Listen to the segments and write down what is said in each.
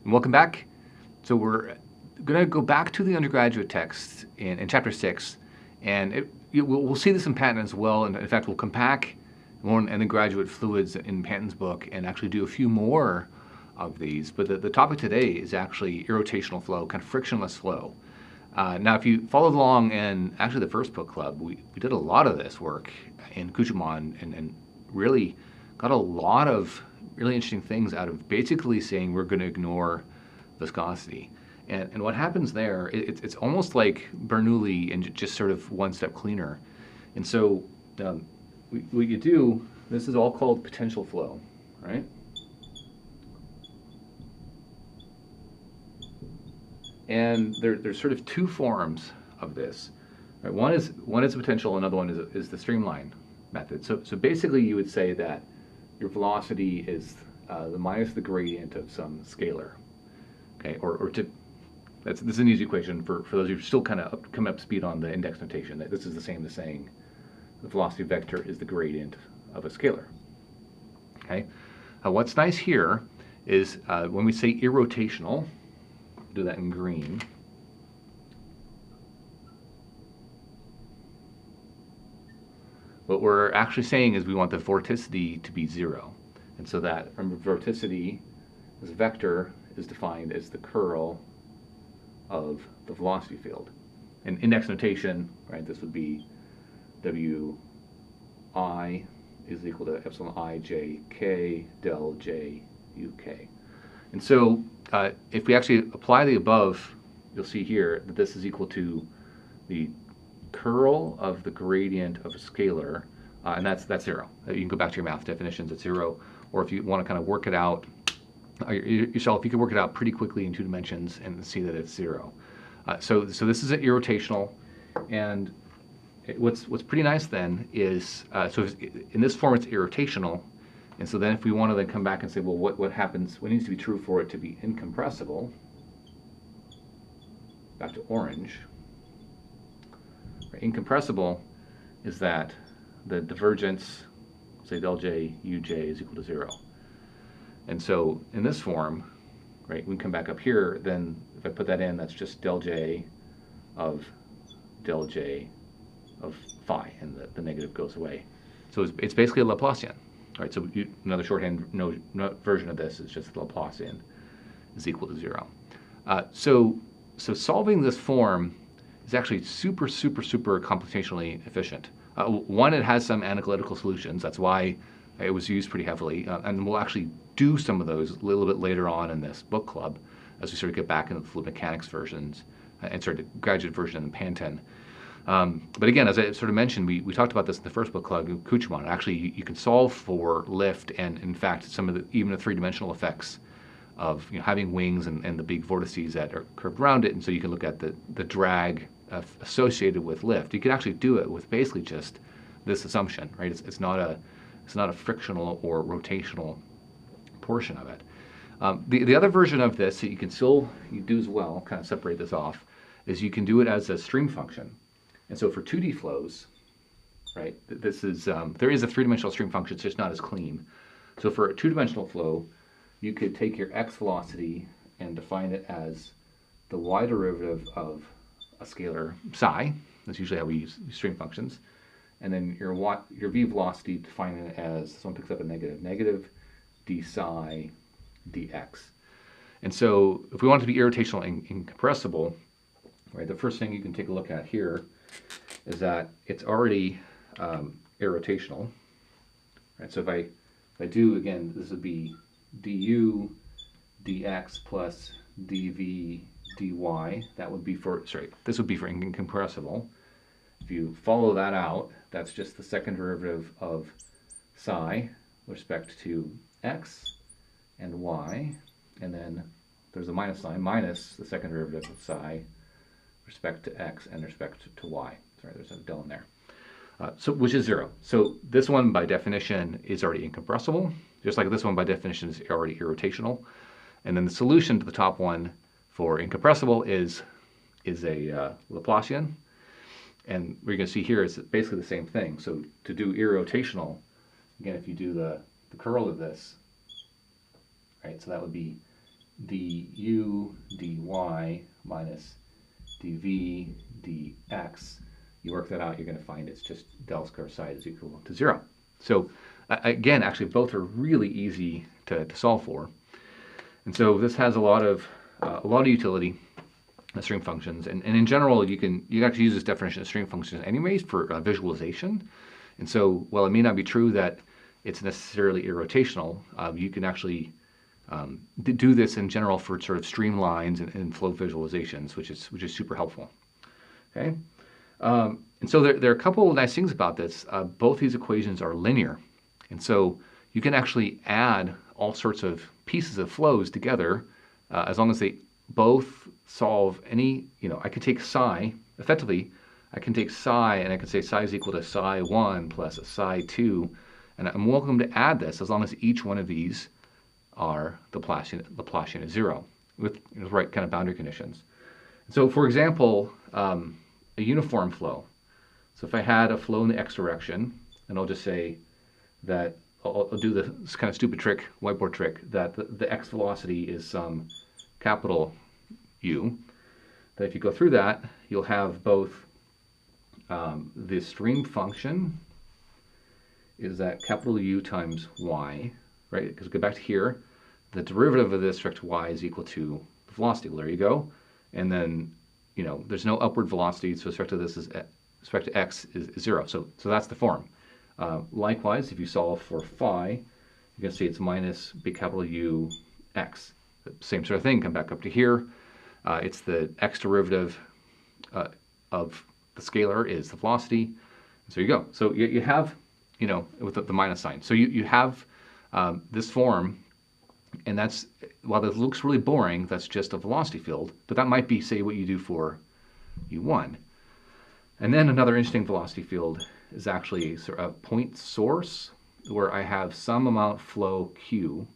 And welcome back. So we're going to go back to the undergraduate text in Chapter 6, and we'll see this in Panton as well. And in fact, we'll come back Moran and the graduate fluids in Panton's book and actually do a few more of these. But the topic today is actually irrotational flow, kind of frictionless flow. Now, if you followed along in actually the first book club, we did a lot of this work in Kuchuman and really got a lot of really interesting things out of basically saying we're going to ignore viscosity. And what happens there, it's almost like Bernoulli and just sort of one step cleaner. And so what you do, this is all called potential flow, right? And there's sort of two forms of this. Right? One is a potential, another one is the streamline method. So basically you would say that your velocity is the minus the gradient of some scalar. Okay, this is an easy equation for those who are still kind of coming up to speed on the index notation. That this is the same as saying the velocity vector is the gradient of a scalar. Okay, what's nice here is when we say irrotational, do that in green. What we're actually saying is we want the vorticity to be 0. And so that, remember, vorticity as a vector is defined as the curl of the velocity field. In index notation, right, this would be Wi is equal to epsilon I j k del j u k. And so if we actually apply the above, you'll see here that this is equal to the curl of the gradient of a scalar, and that's 0. You can go back to your math definitions at 0, or if you want to kind of work it out yourself, you can work it out pretty quickly in 2 dimensions and see that it's 0. So this is an irrotational, and what's pretty nice then is so in this form it's irrotational, and so then if we want to then come back and say, well, what happens? What needs to be true for it to be incompressible? Back to orange. Incompressible is that the divergence, say del j uj, is equal to 0. And so in this form, right, we can come back up here, then if I put that in, that's just del j of phi, and the negative goes away. So it's basically a Laplacian. Right, so another shorthand version of this is just Laplacian is equal to 0. So solving this form is actually super computationally efficient. One, it has some analytical solutions. That's why it was used pretty heavily. And we'll actually do some of those a little bit later on in this book club as we sort of get back into the fluid mechanics versions and sort of graduate version in Panton. But again, as I sort of mentioned, we talked about this in the first book club, Kuchuman. Actually, you can solve for lift and, in fact, some of even the 3-dimensional effects of having wings and the big vortices that are curved around it. And so you can look at the drag associated with lift. You can actually do it with basically just this assumption, right? It's not a frictional or rotational portion of it. The other version of this that you can still do as well, kind of separate this off, is you can do it as a stream function. And so for 2D flows, right, this is there is a 3-dimensional stream function, it's just not as clean. So for a 2-dimensional flow, you could take your x velocity and define it as the y derivative of a scalar psi. That's usually how we use stream functions. And then your v velocity, define it as, someone picks up a negative d psi dx. And so if we want it to be irrotational and incompressible, right, the first thing you can take a look at here is that it's already irrotational. Right, so if I do, again, this would be du dx plus dv dy. That would be for, this would be for incompressible. If you follow that out, that's just the second derivative of psi with respect to x and y, and then there's a minus sign, minus the second derivative of psi with respect to x and respect to y. Sorry, there's a del in there. Which is 0. So this one, by definition, is already incompressible, just like this one, by definition, is already irrotational. And then the solution to the top one for incompressible is a Laplacian. And what you're going to see here is basically the same thing. So to do irrotational, again, if you do the curl of this, right, so that would be du dy minus dv dx, you work that out, you're going to find it's just del square psi is equal to 0. So again, actually both are really easy to solve for. And so this has a lot of utility, stream functions, and in general you can actually use this definition of stream functions anyways for visualization. And so while it may not be true that it's necessarily irrotational, you can actually do this in general for sort of streamlines and flow visualizations, which is super helpful. Okay, and so there are a couple of nice things about this. Both these equations are linear, and so you can actually add all sorts of pieces of flows together as long as they both solve any, I could take psi, effectively, I can take psi and I can say psi is equal to psi 1 plus psi 2, and I'm welcome to add this as long as each one of these are Laplacian of 0 with the right kind of boundary conditions. So for example, a uniform flow. So if I had a flow in the x direction, and I'll just say that I'll do this kind of stupid trick, whiteboard trick, that the x velocity is some capital U, that if you go through that, you'll have both the stream function is that capital U times y, right? Because go back to here, the derivative of this respect to y is equal to the velocity. Well, there you go. And then, there's no upward velocity, so respect to this is respect to x is 0. So that's the form. Likewise, if you solve for phi, you can see it's minus big capital U x. Same sort of thing. Come back up to here. It's the x derivative of the scalar is the velocity. So you go. So you have, with the minus sign. So you have this form, and that's, while this looks really boring, that's just a velocity field, but that might be, say, what you do for U1. And then another interesting velocity field is actually a point source where I have some amount flow q.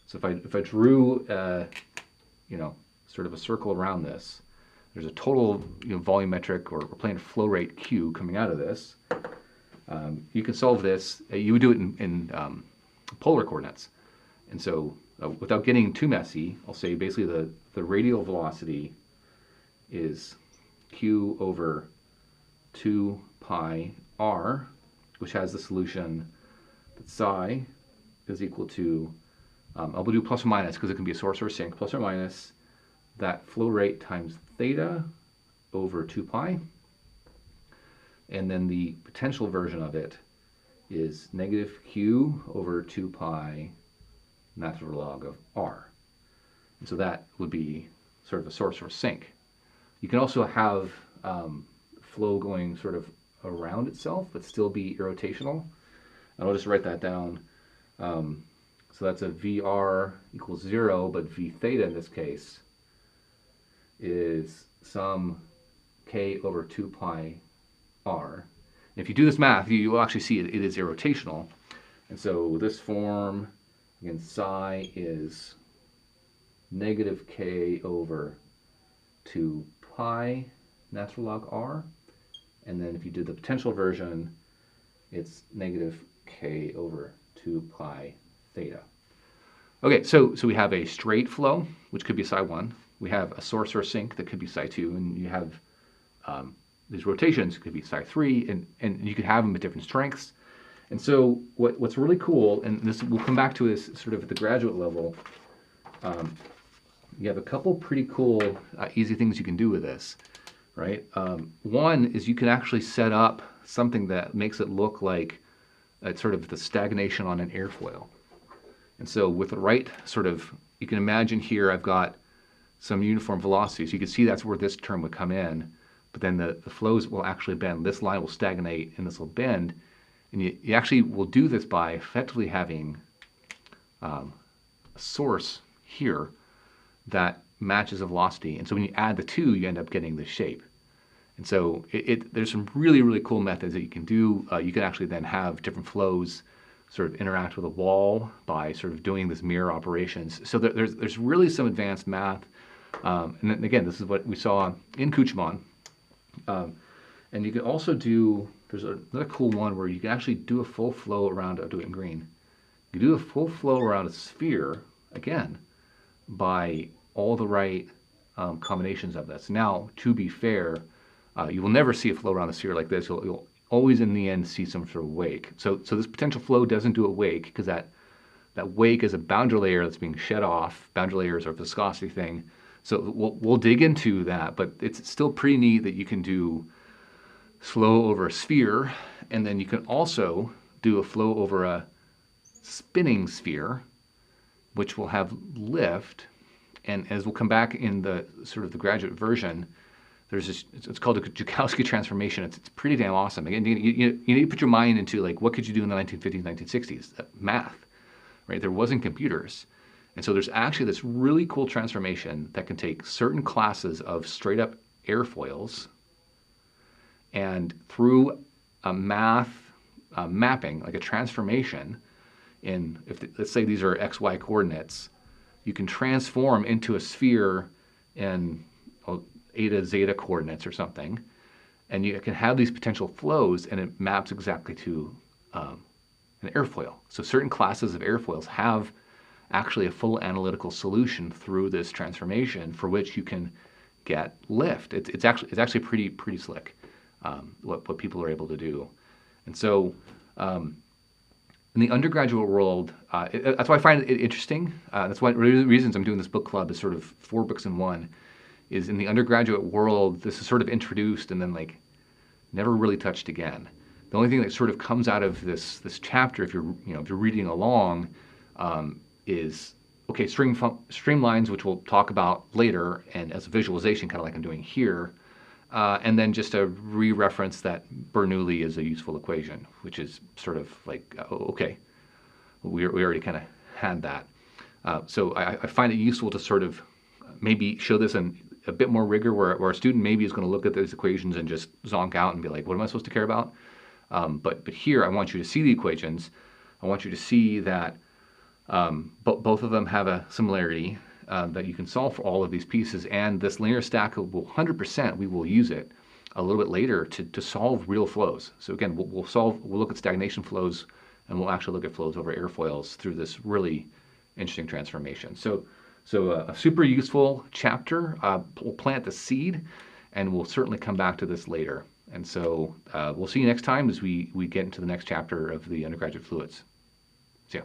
So if I drew, sort of a circle around this, there's a total volumetric or plane flow rate q coming out of this. You can solve this. You would do it in polar coordinates. And so without getting too messy, I'll say basically the radial velocity is q over 2 pi r, which has the solution that psi is equal to, I'll do plus or minus because it can be a source or a sink, plus or minus that flow rate times theta over 2 pi. And then the potential version of it is negative q over 2 pi natural log of r. And so that would be sort of a source or a sink. You can also have flow going sort of around itself, but still be irrotational. And I'll just write that down. So that's a VR equals 0, but V theta in this case is some k over 2 pi r. And if you do this math, you will actually see it is irrotational. And so this form, again, psi is negative k over 2 pi natural log r. And then if you do the potential version, it's negative k over 2 pi theta. Okay, so we have a straight flow, which could be psi 1. We have a source or sink that could be psi 2, and you have these rotations could be psi 3, and you could have them at different strengths. And so what's really cool, and this we'll come back to this sort of at the graduate level, you have a couple pretty cool easy things you can do with this, right? One is you can actually set up something that makes it look like it's sort of the stagnation on an airfoil. And so with the right sort of, you can imagine here I've got some uniform velocities. You can see that's where this term would come in, but then the flows will actually bend. This line will stagnate and this will bend. And you actually will do this by effectively having a source here that matches a velocity. And so when you add the two, you end up getting this shape. And so there's some really, really cool methods that you can do. You can actually then have different flows sort of interact with a wall by sort of doing this mirror operations. So there's really some advanced math. And then again, this is what we saw in Kuchman. And you can also do, there's another cool one where you can actually do a full flow around, I'll do it in green. You do a full flow around a sphere, again, by all the right combinations of this. Now, to be fair, you will never see a flow around a sphere like this. You'll always, in the end, see some sort of wake. So this potential flow doesn't do a wake because that wake is a boundary layer that's being shed off. Boundary layers are a viscosity thing. So we'll dig into that, but it's still pretty neat that you can do flow over a sphere, and then you can also do a flow over a spinning sphere, which will have lift. And as we'll come back in the sort of the graduate version, there's this, it's called a Joukowsky transformation. It's pretty damn awesome. Again, you need to put your mind into like, what could you do in the 1950s, 1960s? Math, right? There wasn't computers. And so there's actually this really cool transformation that can take certain classes of straight up airfoils and through a math mapping, like a transformation in, let's say these are XY coordinates, you can transform into a sphere in eta zeta coordinates or something, and you can have these potential flows, and it maps exactly to an airfoil. So certain classes of airfoils have actually a full analytical solution through this transformation for which you can get lift. It's actually pretty slick what people are able to do. And so in the undergraduate world, that's why I find it interesting. That's one of the reasons I'm doing this book club is sort of 4 books in one. Is in the undergraduate world, this is sort of introduced and then like never really touched again. The only thing that sort of comes out of this chapter, if you're reading along, is okay, streamlines, which we'll talk about later, and as a visualization, kind of like I'm doing here, and then just a re-reference that Bernoulli is a useful equation, which is sort of like, okay, we already kind of had that. So I find it useful to sort of maybe show this in a bit more rigor, where a student maybe is going to look at those equations and just zonk out and be like, what am I supposed to care about? But here I want you to see the equations. I want you to see that both of them have a similarity, that you can solve for all of these pieces, and this linear stack will 100%, we will use it a little bit later to solve real flows. So again, we'll look at stagnation flows, and we'll actually look at flows over airfoils through this really interesting transformation. So a super useful chapter. We'll plant the seed, and we'll certainly come back to this later. And so we'll see you next time as we get into the next chapter of the undergraduate fluids. See ya.